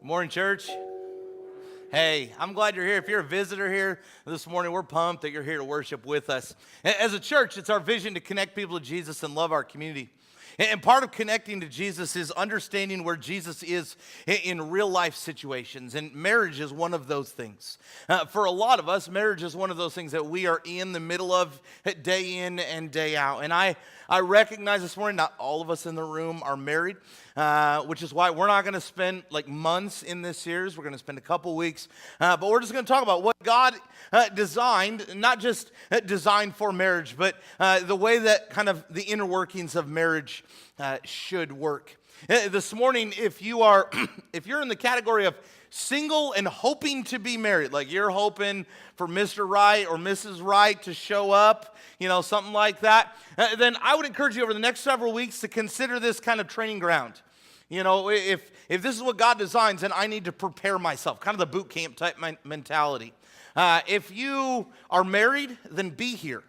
Good morning, church. Hey, I'm glad you're here. If you're a visitor here this morning, we're pumped that you're here to worship with us. As a church, it's our vision to connect people to Jesus and love our community. And part of connecting to Jesus is understanding where Jesus is in real life situations. And marriage is one of those things. For a lot of us, marriage is one of those things that we are in the middle of day in and day out. And I recognize this morning, not all of us in the room are married, which is why we're not going to spend like months in this series. We're going to spend a couple weeks. But we're just going to talk about what God designed, not just designed for marriage, but the way that kind of the inner workings of marriage should work. This morning, if you're in the category of single and hoping to be married, like you're hoping for Mr. Right or Mrs. Right to show up, something like that, then I would encourage you over the next several weeks to consider this kind of training ground. If this is what God designs, then I need to prepare myself, kind of the boot camp type mentality. If you are married, then be here.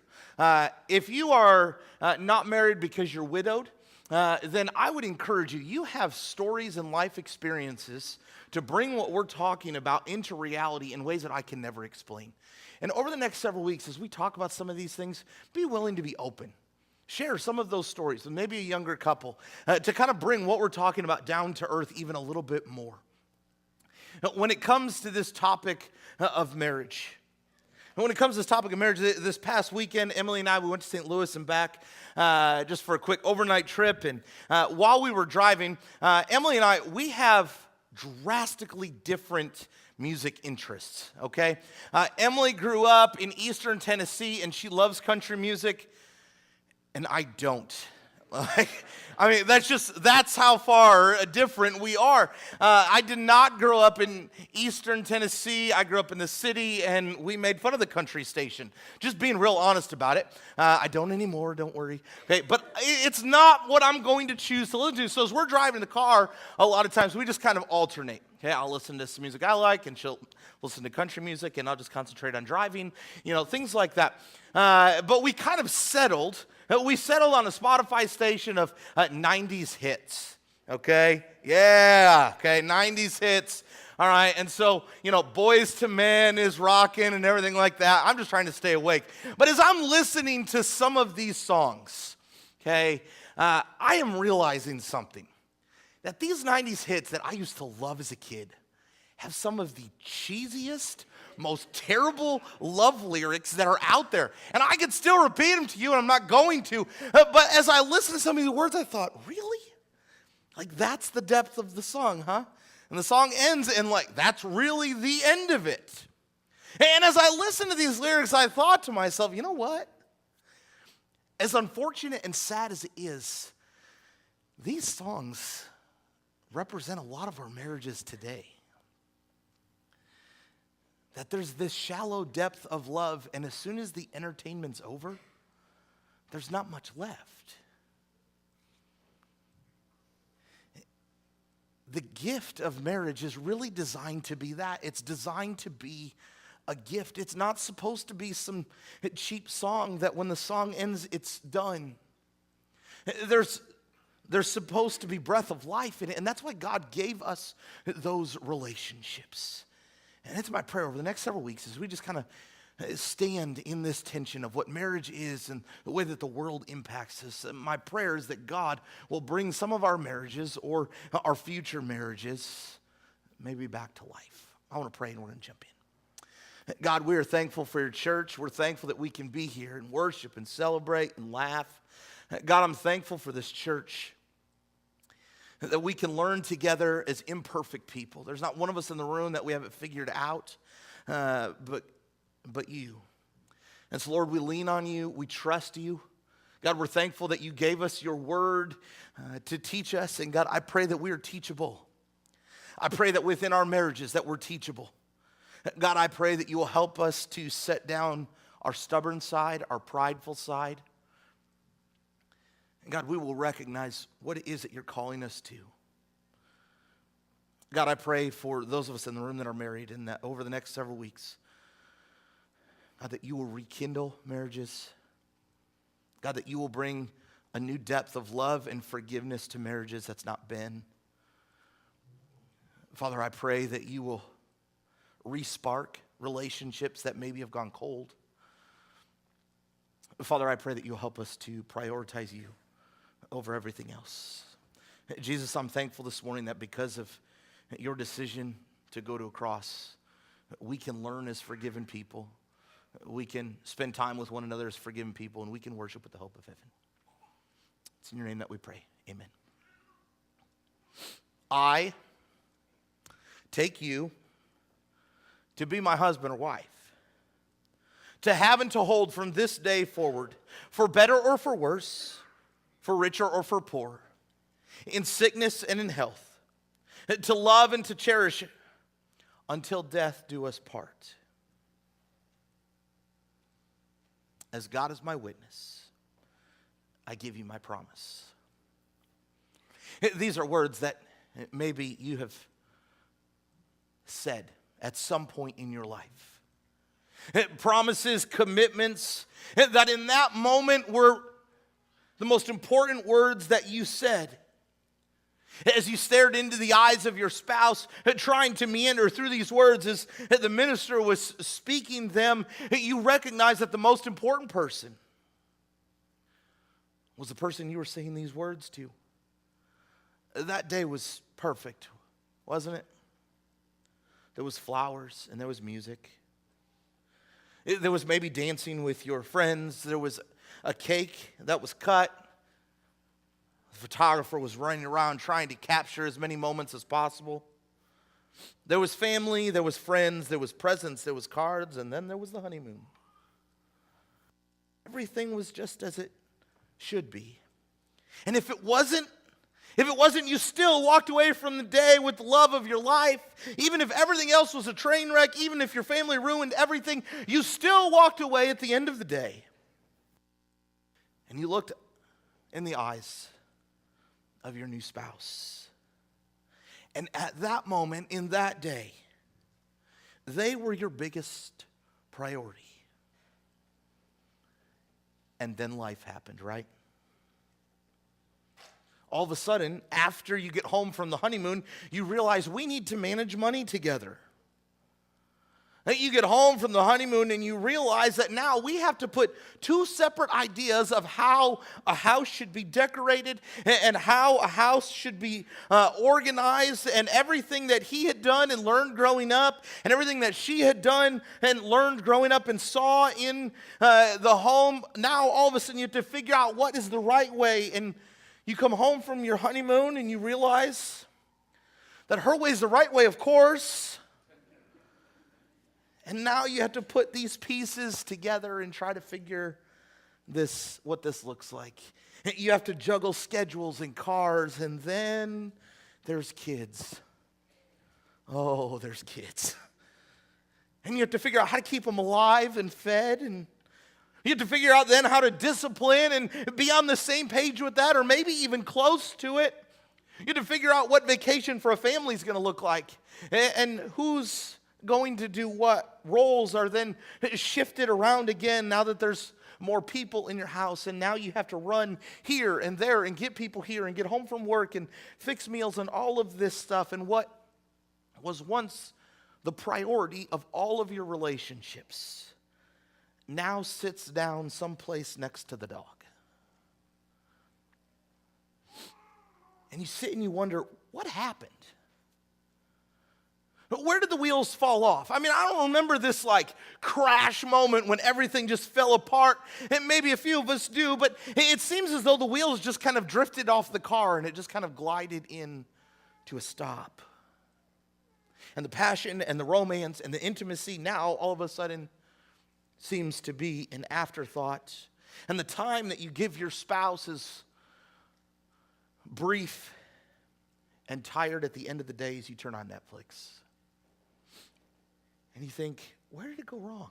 If you are not married because you're widowed, then I would encourage you. You have stories and life experiences to bring what we're talking about into reality in ways that I can never explain. And over the next several weeks, as we talk about some of these things, be willing to be open. Share some of those stories with maybe a younger couple to kind of bring what we're talking about down to earth even a little bit more. When it comes to this topic of marriage, this past weekend, Emily and I, we went to St. Louis and back just for a quick overnight trip. And while we were driving, Emily and I, we have drastically different music interests, okay? Emily grew up in eastern Tennessee, and she loves country music, and I don't. That's how far different we are. I did not grow up in eastern Tennessee. I grew up in the city, and we made fun of the country station. Just being real honest about it. I don't anymore, don't worry. Okay, but it's not what I'm going to choose to listen to. So as we're driving the car, a lot of times we just kind of alternate. Okay, I'll listen to some music I like, and she'll listen to country music, and I'll just concentrate on driving, things like that. But we kind of settled. We settled on a Spotify station of 90s hits, okay? Yeah, okay, 90s hits. All right, and so, Boys to Men is rocking and everything like that. I'm just trying to stay awake. But as I'm listening to some of these songs, okay, I am realizing something. That these 90s hits that I used to love as a kid have some of the cheesiest, most terrible love lyrics that are out there. And I could still repeat them to you, and I'm not going to. But as I listened to some of the words, I thought, really? Like, that's the depth of the song, huh? And the song ends, and that's really the end of it. And as I listened to these lyrics, I thought to myself, you know what? As unfortunate and sad as it is, these songs represent a lot of our marriages today. That there's this shallow depth of love, and as soon as the entertainment's over, there's not much left. The gift of marriage is really designed to be that. It's designed to be a gift. It's not supposed to be some cheap song that when the song ends, it's done. There's supposed to be breath of life in it, and that's why God gave us those relationships. And it's my prayer over the next several weeks as we just kind of stand in this tension of what marriage is and the way that the world impacts us. My prayer is that God will bring some of our marriages or our future marriages maybe back to life. I want to pray and we're going to jump in. God, we are thankful for your church. We're thankful that we can be here and worship and celebrate and laugh. God, I'm thankful for this church, that we can learn together as imperfect people. There's not one of us in the room that we haven't figured out, but you. And so, Lord, we lean on you. We trust you. God, we're thankful that you gave us your word to teach us. And God, I pray that we are teachable. I pray that within our marriages that we're teachable. God, I pray that you will help us to set down our stubborn side, our prideful side. And God, we will recognize what it is that you're calling us to. God, I pray for those of us in the room that are married and that over the next several weeks, God, that you will rekindle marriages. God, that you will bring a new depth of love and forgiveness to marriages that's not been. Father, I pray that you will respark relationships that maybe have gone cold. Father, I pray that you'll help us to prioritize you over everything else. Jesus, I'm thankful this morning that because of your decision to go to a cross, we can learn as forgiven people. We can spend time with one another as forgiven people, and we can worship with the hope of heaven. It's in your name that we pray. Amen. I take you to be my husband or wife, to have and to hold from this day forward, for better or for worse, for richer or for poor, in sickness and in health, to love and to cherish until death do us part. As God is my witness, I give you my promise. These are words that maybe you have said at some point in your life. Promises, commitments, that in that moment were the most important words that you said. As you stared into the eyes of your spouse, trying to meander through these words as the minister was speaking them, you recognized that the most important person was the person you were saying these words to. That day was perfect, wasn't it? There was flowers and there was music. There was maybe dancing with your friends. There was a cake that was cut. The photographer was running around trying to capture as many moments as possible. There was family, there was friends, there was presents, there was cards, and then there was the honeymoon. Everything was just as it should be. And if it wasn't, you still walked away from the day with the love of your life. Even if everything else was a train wreck, even if your family ruined everything, you still walked away at the end of the day. And you looked in the eyes of your new spouse. And at that moment, in that day, they were your biggest priority. And then life happened, right? All of a sudden, after you get home from the honeymoon, you realize we need to manage money together. That you get home from the honeymoon and you realize that now we have to put two separate ideas of how a house should be decorated and how a house should be organized, and everything that he had done and learned growing up and everything that she had done and learned growing up and saw in the home. Now all of a sudden you have to figure out what is the right way, and you come home from your honeymoon and you realize that her way is the right way, of course. And now you have to put these pieces together and try to figure what this looks like. You have to juggle schedules and cars, and then there's kids. Oh, there's kids. And you have to figure out how to keep them alive and fed, and you have to figure out then how to discipline and be on the same page with that, or maybe even close to it. You have to figure out what vacation for a family is going to look like, and who's going to do what. Roles are then shifted around again now that there's more people in your house, and now you have to run here and there and get people here and get home from work and fix meals and all of this stuff. And what was once the priority of all of your relationships now sits down someplace next to the dog. And you sit and you wonder, what happened? Where did the wheels fall off? I mean, I don't remember this like crash moment when everything just fell apart, and maybe a few of us do, but it seems as though the wheels just kind of drifted off the car and it just kind of glided in to a stop. And the passion and the romance and the intimacy now all of a sudden seems to be an afterthought. And the time that you give your spouse is brief and tired at the end of the day as you turn on Netflix. And you think, where did it go wrong?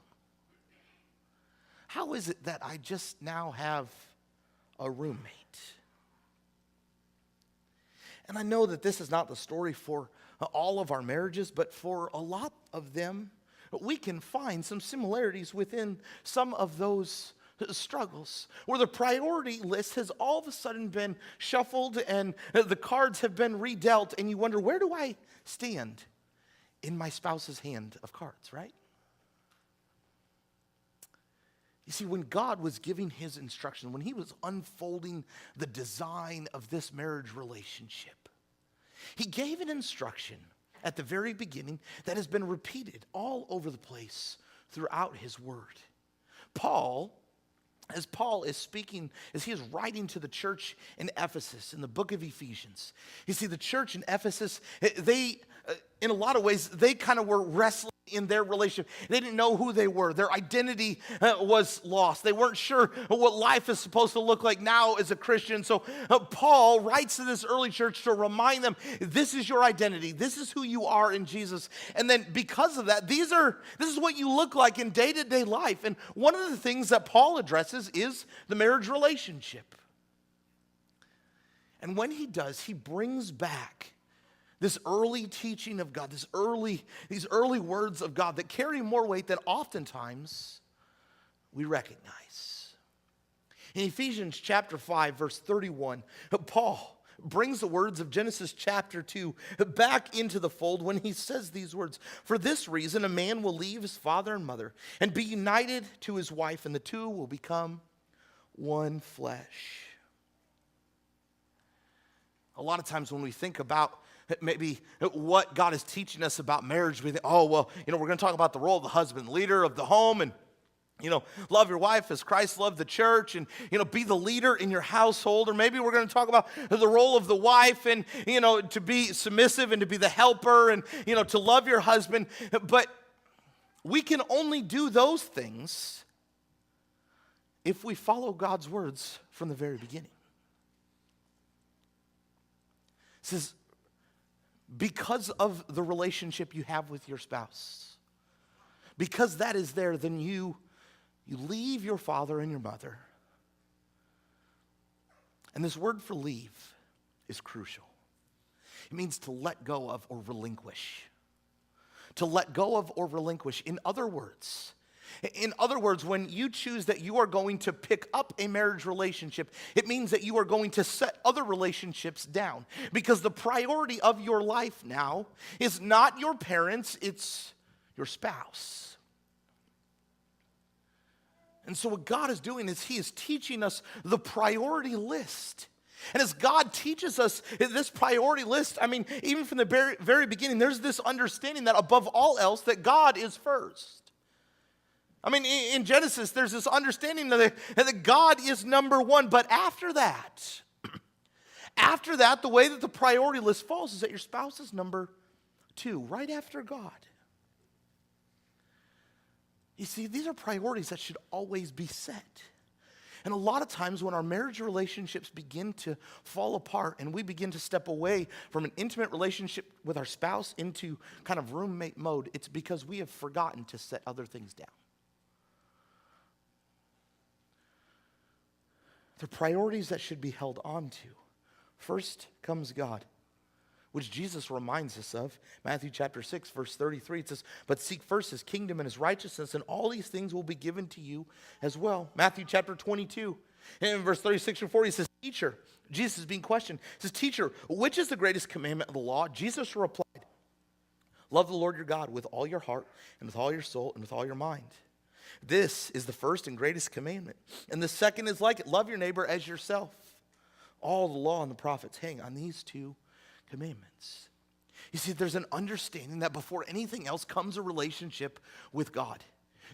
How is it that I just now have a roommate? And I know that this is not the story for all of our marriages, but for a lot of them, we can find some similarities within some of those struggles, where the priority list has all of a sudden been shuffled and the cards have been redealt, and you wonder, where do I stand in my spouse's hand of cards, right? You see, when God was giving his instruction, when he was unfolding the design of this marriage relationship, he gave an instruction at the very beginning that has been repeated all over the place throughout his word. As Paul is speaking, as he is writing to the church in Ephesus, in the book of Ephesians, you see, the church in Ephesus, they, in a lot of ways, they kind of were wrestling in their relationship. They didn't know who they were. Their identity was lost. They weren't sure what life is supposed to look like now as a Christian. So Paul writes to this early church to remind them, this is your identity. This is who you are in Jesus. And then because of that, this is what you look like in day-to-day life. And one of the things that Paul addresses is the marriage relationship. And when he does, he brings back this early teaching of God, these early words of God that carry more weight than oftentimes we recognize. In Ephesians chapter 5, verse 31, Paul brings the words of Genesis chapter 2 back into the fold when he says these words. For this reason, a man will leave his father and mother and be united to his wife, and the two will become one flesh. A lot of times when we think about maybe what God is teaching us about marriage, we think, oh, well, we're going to talk about the role of the husband, leader of the home, and, love your wife as Christ loved the church, and, be the leader in your household. Or maybe we're going to talk about the role of the wife and, to be submissive and to be the helper and, to love your husband. But we can only do those things if we follow God's words from the very beginning. It says, because of the relationship you have with your spouse, because that is there, then you leave your father and your mother. And this word for leave is crucial. It means to let go of or relinquish. To let go of or relinquish. In other words, when you choose that you are going to pick up a marriage relationship, it means that you are going to set other relationships down. Because the priority of your life now is not your parents, it's your spouse. And so what God is doing is he is teaching us the priority list. And as God teaches us this priority list, even from the very beginning, there's this understanding that above all else, that God is first. In Genesis, there's this understanding that God is number one. But after that, the way that the priority list falls is that your spouse is number two, right after God. You see, these are priorities that should always be set. And a lot of times when our marriage relationships begin to fall apart and we begin to step away from an intimate relationship with our spouse into kind of roommate mode, it's because we have forgotten to set other things down. The priorities that should be held on to. First comes God, which Jesus reminds us of. Matthew chapter 6, verse 33, it says, but seek first his kingdom and his righteousness, and all these things will be given to you as well. Matthew chapter 22, and in verse 36 and 40, it says, teacher, Jesus is being questioned. It says, teacher, which is the greatest commandment of the law? Jesus replied, love the Lord your God with all your heart and with all your soul and with all your mind. This is the first and greatest commandment. And the second is like it. Love your neighbor as yourself. All the law and the prophets hang on these two commandments. You see, there's an understanding that before anything else comes a relationship with God.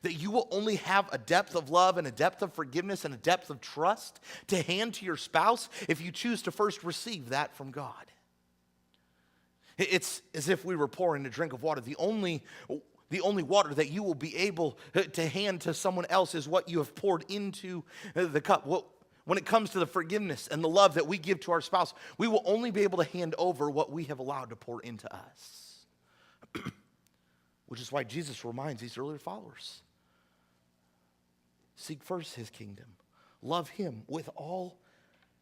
That you will only have a depth of love and a depth of forgiveness and a depth of trust to hand to your spouse if you choose to first receive that from God. It's as if we were pouring a drink of water. The only water that you will be able to hand to someone else is what you have poured into the cup. When it comes to the forgiveness and the love that we give to our spouse, we will only be able to hand over what we have allowed to pour into us. Which is why Jesus reminds these earlier followers, seek first his kingdom. Love him with all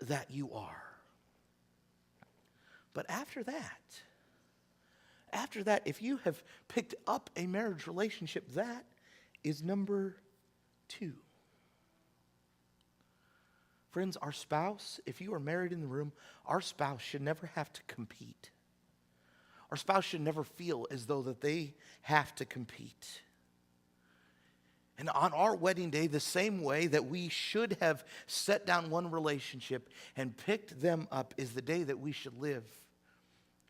that you are. But after that, if you have picked up a marriage relationship, that is number two. Friends, our spouse, if you are married in the room, our spouse should never have to compete. Our spouse should never feel as though that they have to compete. And on our wedding day, the same way that we should have set down one relationship and picked them up is the day that we should live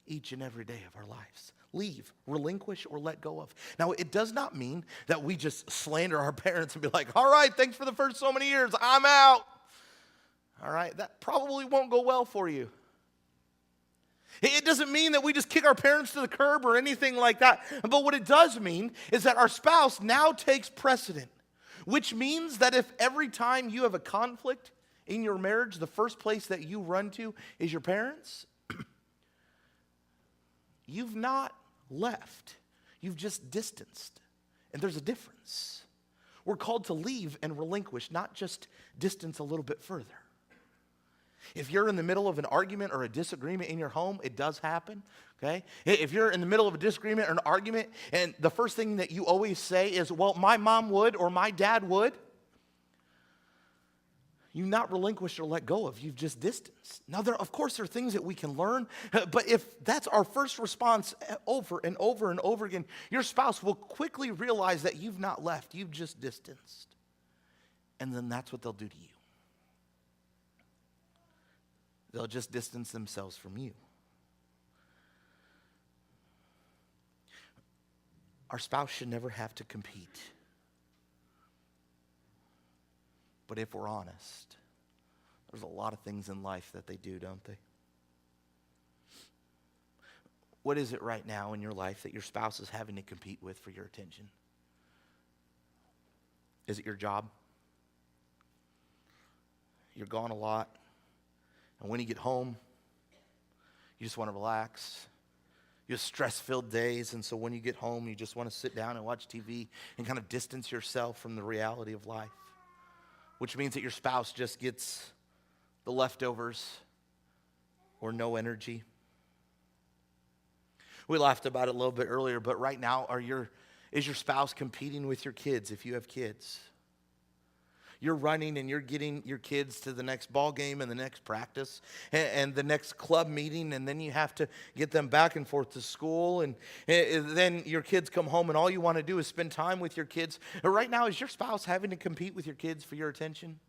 each and every day of our lives. Leave, relinquish, or let go of. Now, it does not mean that we just slander our parents and be like, all right, thanks for the first so many years, I'm out. All right, that probably won't go well for you. It doesn't mean that we just kick our parents to the curb or anything like that. But what it does mean is that our spouse now takes precedent, which means that if every time you have a conflict in your marriage, the first place that you run to is your parents, you've not left. You've just distanced. And there's a difference. We're called to leave and relinquish, not just distance a little bit further. If you're in the middle of an argument or a disagreement in your home, it does happen, okay? If you're in the middle of a disagreement or an argument and the first thing that you always say is, well, my mom would or my dad would, you not relinquish or let go of. You've just distanced. Now, of course, there are things that we can learn, but if that's our first response over and over and over again, your spouse will quickly realize that you've not left. You've just distanced. And then that's what they'll do to you. They'll just distance themselves from you. Our spouse should never have to compete. But if we're honest, there's a lot of things in life that they do, don't they? What is it right now in your life that your spouse is having to compete with for your attention? Is it your job? You're gone a lot. And when you get home, you just want to relax. You have stress-filled days, and so when you get home, you just want to sit down and watch TV and kind of distance yourself from the reality of life, which means that your spouse just gets the leftovers or no energy. We laughed about it a little bit earlier, but right now, is your spouse competing with your kids if you have kids? You're running and you're getting your kids to the next ball game and the next practice and the next club meeting, and then you have to get them back and forth to school, and then your kids come home and all you want to do is spend time with your kids. Right now, is your spouse having to compete with your kids for your attention?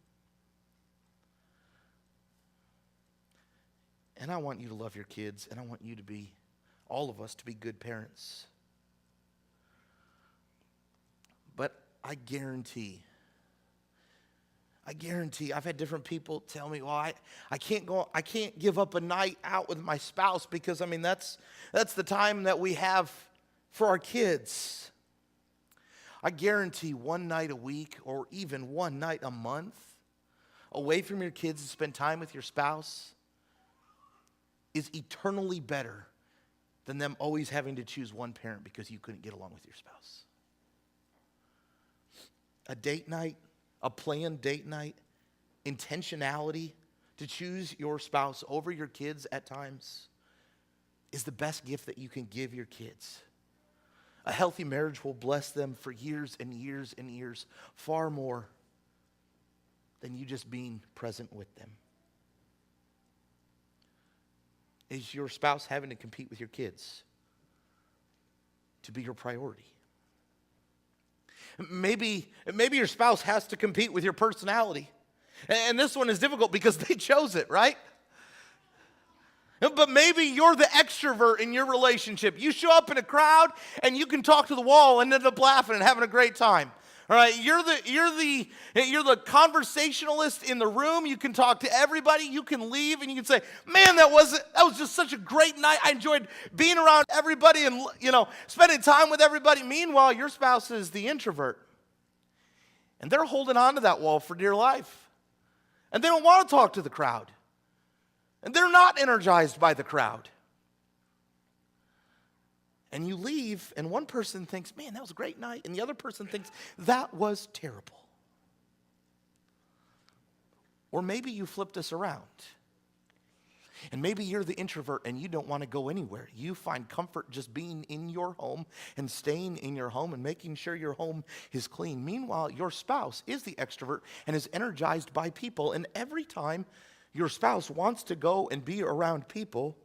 And I want you to love your kids, and I want you to be, all of us, to be good parents. But I guarantee, I've had different people tell me, well, I can't give up a night out with my spouse because, that's the time that we have for our kids. I guarantee one night a week or even one night a month away from your kids to spend time with your spouse is eternally better than them always having to choose one parent because you couldn't get along with your spouse. A date night, a planned date night, intentionality to choose your spouse over your kids at times is the best gift that you can give your kids. A healthy marriage will bless them for years and years and years, far more than you just being present with them. Is your spouse having to compete with your kids to be your priority? Maybe your spouse has to compete with your personality. And this one is difficult because they chose it, right? But maybe you're the extrovert in your relationship. You show up in a crowd and you can talk to the wall and end up laughing and having a great time. All right, you're the conversationalist in the room. You can talk to everybody. You can leave and you can say, "Man, that was just such a great night. I enjoyed being around everybody and spending time with everybody." Meanwhile, your spouse is the introvert, and they're holding on to that wall for dear life, and they don't want to talk to the crowd, and they're not energized by the crowd. And you leave, and one person thinks, "Man, that was a great night," and the other person thinks, "That was terrible." Or maybe you flip this around. And maybe you're the introvert and you don't want to go anywhere. You find comfort just being in your home and staying in your home and making sure your home is clean. Meanwhile, your spouse is the extrovert and is energized by people. And every time your spouse wants to go and be around people,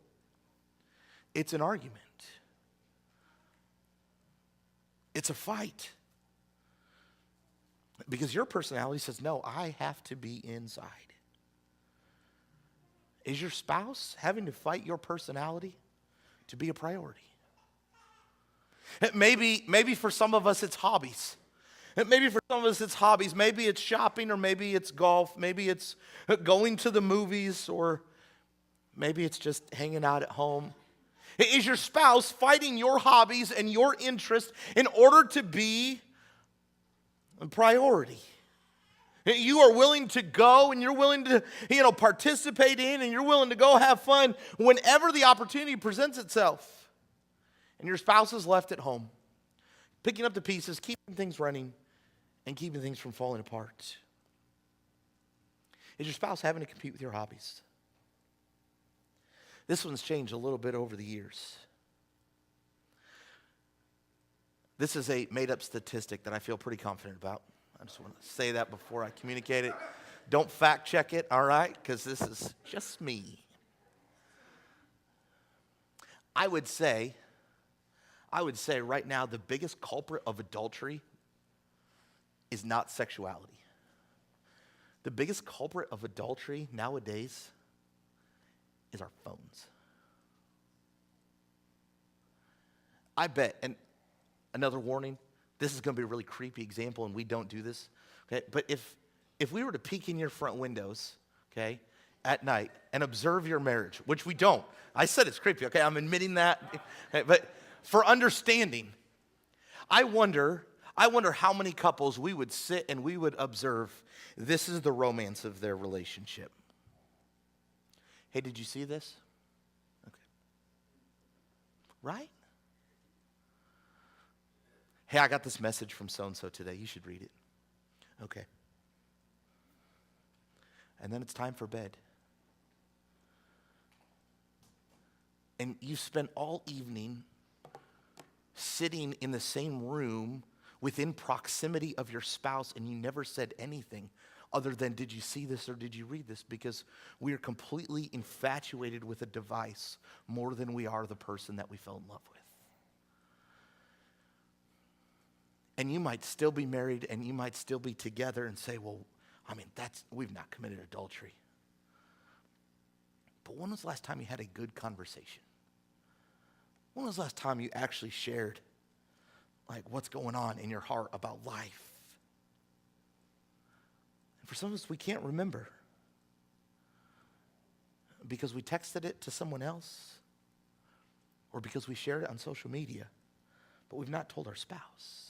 it's an argument. It's a fight. Because your personality says, no, I have to be inside. Is your spouse having to fight your personality to be a priority? Maybe for some of us it's hobbies. Maybe for some of us it's hobbies. Maybe it's shopping, or maybe it's golf. Maybe it's going to the movies, or maybe it's just hanging out at home. Is your spouse fighting your hobbies and your interests in order to be a priority? You are willing to go and you're willing to, participate in, and you're willing to go have fun whenever the opportunity presents itself. And your spouse is left at home, picking up the pieces, keeping things running, and keeping things from falling apart. Is your spouse having to compete with your hobbies? This one's changed a little bit over the years. This is a made-up statistic that I feel pretty confident about. I just want to say that before I communicate it. Don't fact check it, all right? Because this is just me. I would say right now the biggest culprit of adultery is not sexuality. The biggest culprit of adultery nowadays is our phones. I bet, and another warning, this is going to be a really creepy example, and we don't do this, okay? But if we were to peek in your front windows, okay, at night and observe your marriage, which we don't. I said it's creepy, okay? I'm admitting that. Okay, but for understanding, I wonder how many couples we would sit and we would observe. This is the romance of their relationship. Hey, did you see this? Okay. Right? Hey, I got this message from so-and-so today. You should read it. Okay. And then it's time for bed. And you spent all evening sitting in the same room within proximity of your spouse, and you never said anything other than, did you see this or did you read this? Because we are completely infatuated with a device more than we are the person that we fell in love with. And you might still be married and you might still be together and say, well, we've not committed adultery. But when was the last time you had a good conversation? When was the last time you actually shared what's going on in your heart about life? And for some of us, we can't remember because we texted it to someone else or because we shared it on social media, but we've not told our spouse.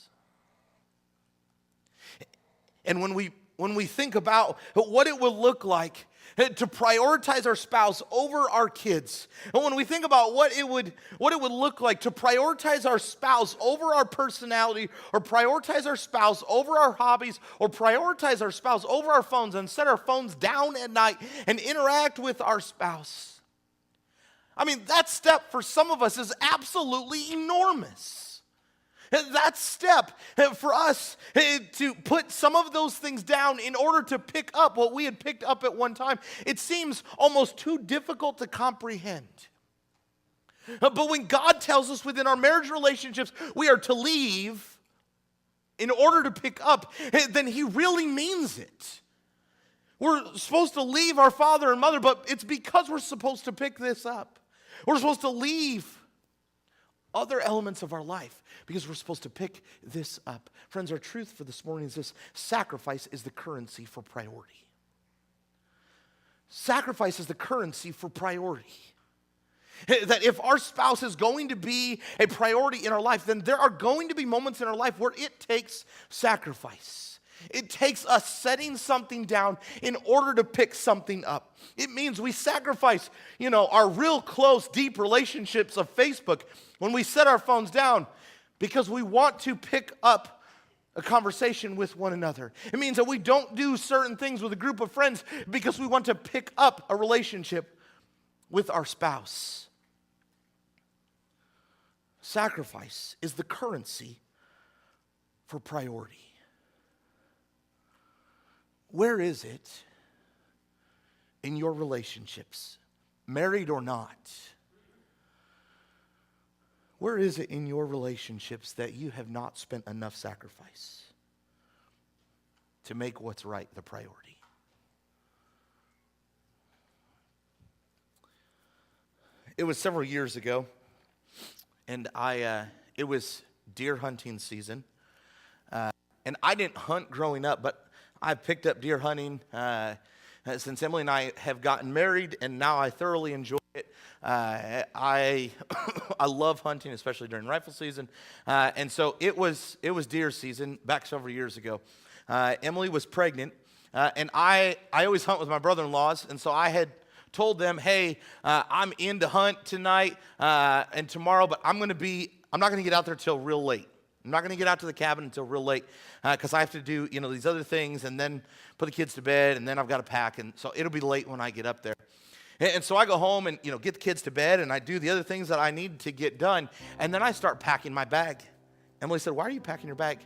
And when we think about what it will look like to prioritize our spouse over our kids, and when we think about what it would look like to prioritize our spouse over our personality, or prioritize our spouse over our hobbies, or prioritize our spouse over our phones and set our phones down at night and interact with our spouse, that step for some of us is absolutely enormous. That step for us to put some of those things down in order to pick up what we had picked up at one time, it seems almost too difficult to comprehend. But when God tells us within our marriage relationships we are to leave in order to pick up, then He really means it. We're supposed to leave our father and mother, but it's because we're supposed to pick this up. We're supposed to leave other elements of our life because we're supposed to pick this up. Friends, our truth for this morning is this: sacrifice is the currency for priority. Sacrifice is the currency for priority. That if our spouse is going to be a priority in our life, then there are going to be moments in our life where it takes sacrifice. It takes us setting something down in order to pick something up. It means we sacrifice, our real close, deep relationships of Facebook when we set our phones down because we want to pick up a conversation with one another. It means that we don't do certain things with a group of friends because we want to pick up a relationship with our spouse. Sacrifice is the currency for priority. Where is it in your relationships, married or not? Where is it in your relationships that you have not spent enough sacrifice to make what's right the priority? It was several years ago, and it was deer hunting season. And I didn't hunt growing up, but I've picked up deer hunting since Emily and I have gotten married, and now I thoroughly enjoy it. I love hunting, especially during rifle season. And so it was deer season back several years ago. Emily was pregnant, and I always hunt with my brother-in-laws, and so I had told them, hey, I'm in to hunt tonight and tomorrow, but I'm not going to get out there till real late. I'm not going to get out to the cabin until real late because I have to do, these other things and then put the kids to bed, and then I've got to pack, and so it'll be late when I get up there. And so I go home and, get the kids to bed, and I do the other things that I need to get done, and then I start packing my bag. Emily said, why are you packing your bag?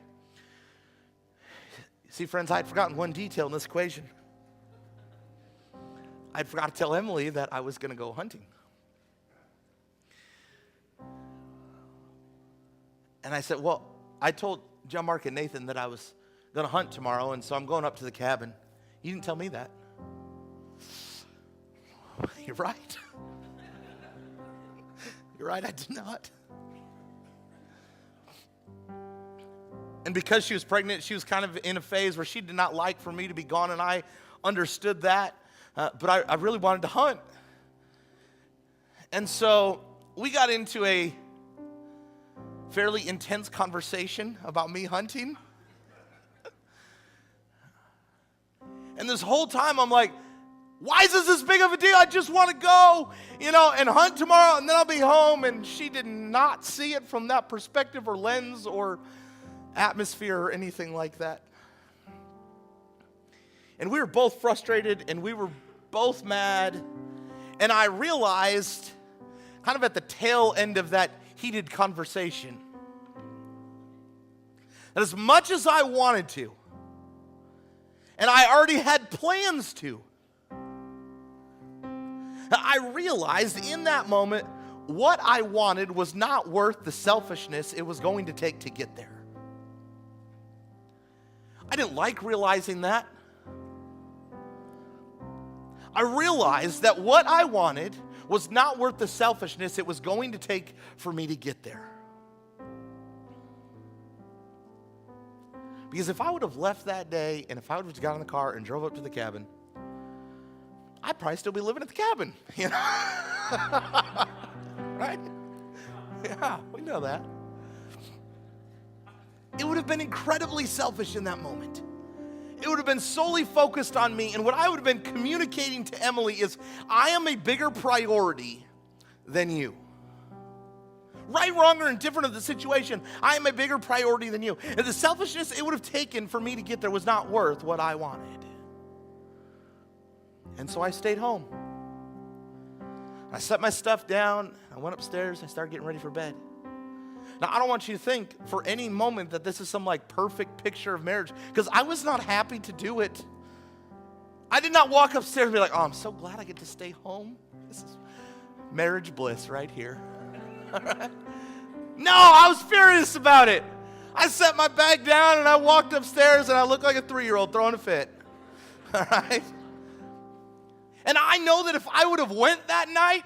See, friends, I had forgotten one detail in this equation. I'd forgot to tell Emily that I was going to go hunting. And I said, well, I told John, Mark, and Nathan that I was going to hunt tomorrow, and so I'm going up to the cabin. You didn't tell me that. You're right. You're right, I did not. And because she was pregnant, she was kind of in a phase where she did not like for me to be gone, and I understood that. But I really wanted to hunt. And so we got into a fairly intense conversation about me hunting. And this whole time I'm like, why is this big of a deal? I just want to go, and hunt tomorrow, and then I'll be home. And she did not see it from that perspective or lens or atmosphere or anything like that. And we were both frustrated, and we were both mad. And I realized, kind of at the tail end of that heated conversation, that as much as I wanted to, and I already had plans to, I realized in that moment what I wanted was not worth the selfishness it was going to take to get there. I didn't like realizing that. I realized that what I wanted was not worth the selfishness it was going to take for me to get there. Because if I would have left that day, and if I would have got in the car and drove up to the cabin, I'd probably still be living at the cabin, Right? Yeah, we know that. It would have been incredibly selfish in that moment. It would have been solely focused on me, and what I would have been communicating to Emily is, I am a bigger priority than you. Right, wrong, or indifferent of the situation, I am a bigger priority than you. And the selfishness it would have taken for me to get there was not worth what I wanted. And so I stayed home. I set my stuff down, I went upstairs, I started getting ready for bed. Now, I don't want you to think for any moment that this is some perfect picture of marriage, because I was not happy to do it. I did not walk upstairs and be like, oh, I'm so glad I get to stay home. This is marriage bliss right here. All right? No, I was furious about it. I set my bag down and I walked upstairs and I looked like a 3-year-old throwing a fit. All right? And I know that if I would have went that night,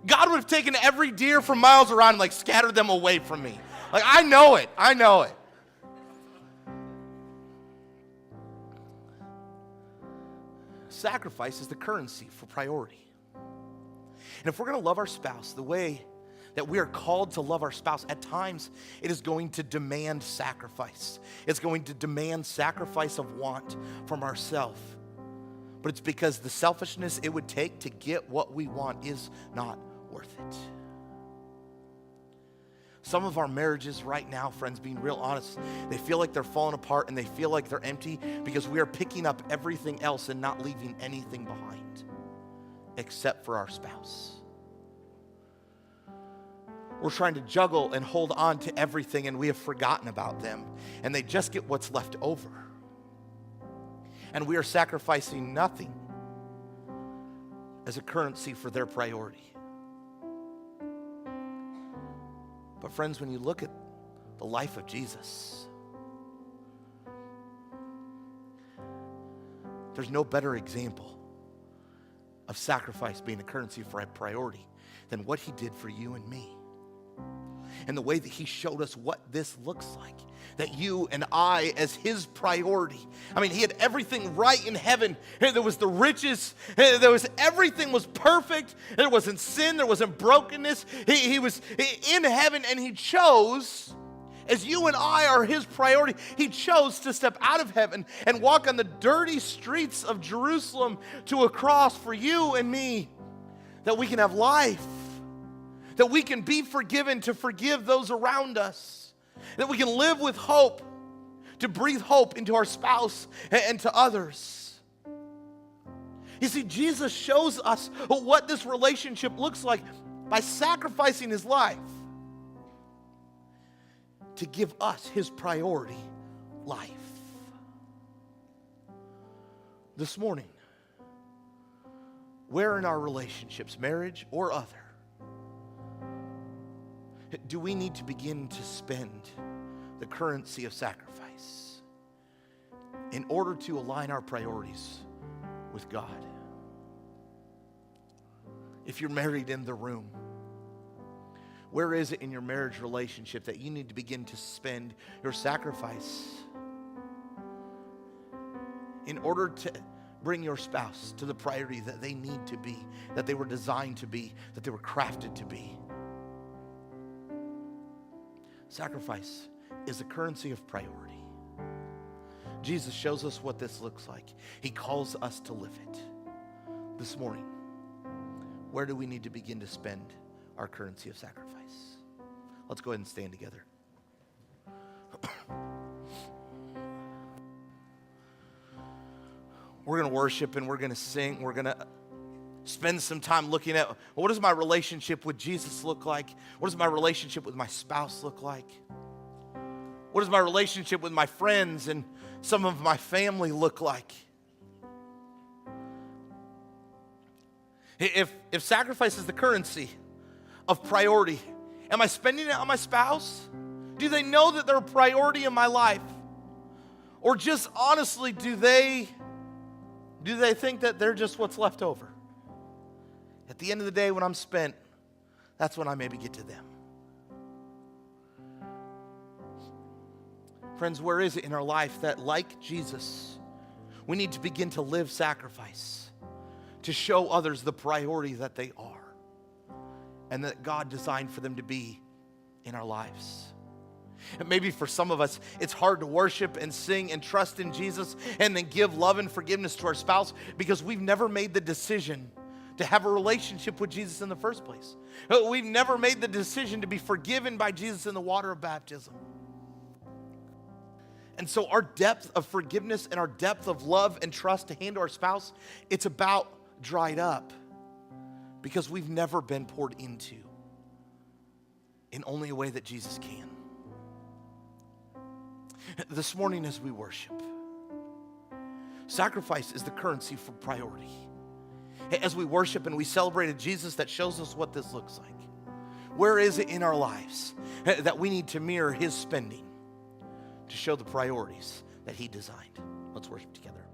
God would have taken every deer from miles around and scattered them away from me. I know it. I know it. Sacrifice is the currency for priority. And if we're going to love our spouse the way that we are called to love our spouse, at times it is going to demand sacrifice. It's going to demand sacrifice of want from ourselves. But it's because the selfishness it would take to get what we want is not worth it. Some of our marriages right now, friends, being real honest, they feel like they're falling apart and they feel like they're empty because we are picking up everything else and not leaving anything behind except for our spouse. we're trying to juggle and hold on to everything, and we have forgotten about them, and they just get what's left over. And we are sacrificing nothing as a currency for their priority. But friends, when you look at the life of Jesus, there's no better example of sacrifice being a currency for a priority than what he did for you and me. And the way that he showed us what this looks like, that you and I as his priority. I mean, he had everything right in heaven. There was the riches, everything was perfect. There wasn't sin, there wasn't brokenness. He was in heaven, and he chose, as you and I are his priority, he chose to step out of heaven and walk on the dirty streets of Jerusalem to a cross for you and me, that we can have life, that we can be forgiven, to forgive those around us, that we can live with hope, to breathe hope into our spouse and to others. You see, Jesus shows us what this relationship looks like by sacrificing his life to give us his priority, life. This morning, where in our relationships, marriage or other, do we need to begin to spend the currency of sacrifice in order to align our priorities with God? If you're married in the room, where is it in your marriage relationship that you need to begin to spend your sacrifice in order to bring your spouse to the priority that they need to be, that they were designed to be, that they were crafted to be? Sacrifice is a currency of priority. Jesus shows us what this looks like. He calls us to live it. This morning, where do we need to begin to spend our currency of sacrifice? Let's go ahead and stand together. We're going to worship and we're going to sing. We're going to spend some time looking at, what does my relationship with Jesus look like? What does my relationship with my spouse look like? What does my relationship with my friends and some of my family look like? If sacrifice is the currency of priority, am I spending it on my spouse? Do they know that they're a priority in my life? Or just honestly, do they think that they're just what's left over? At the end of the day, when I'm spent, that's when I maybe get to them. Friends, where is it in our life that, like Jesus, we need to begin to live sacrifice to show others the priority that they are and that God designed for them to be in our lives? And maybe for some of us, it's hard to worship and sing and trust in Jesus and then give love and forgiveness to our spouse because we've never made the decision to have a relationship with Jesus in the first place. We've never made the decision to be forgiven by Jesus in the water of baptism. And so our depth of forgiveness and our depth of love and trust to hand to our spouse, it's about dried up because we've never been poured into in only a way that Jesus can. This morning as we worship, sacrifice is the currency for priority. As we worship and we celebrate a Jesus that shows us what this looks like, where is it in our lives that we need to mirror his spending to show the priorities that he designed? Let's worship together.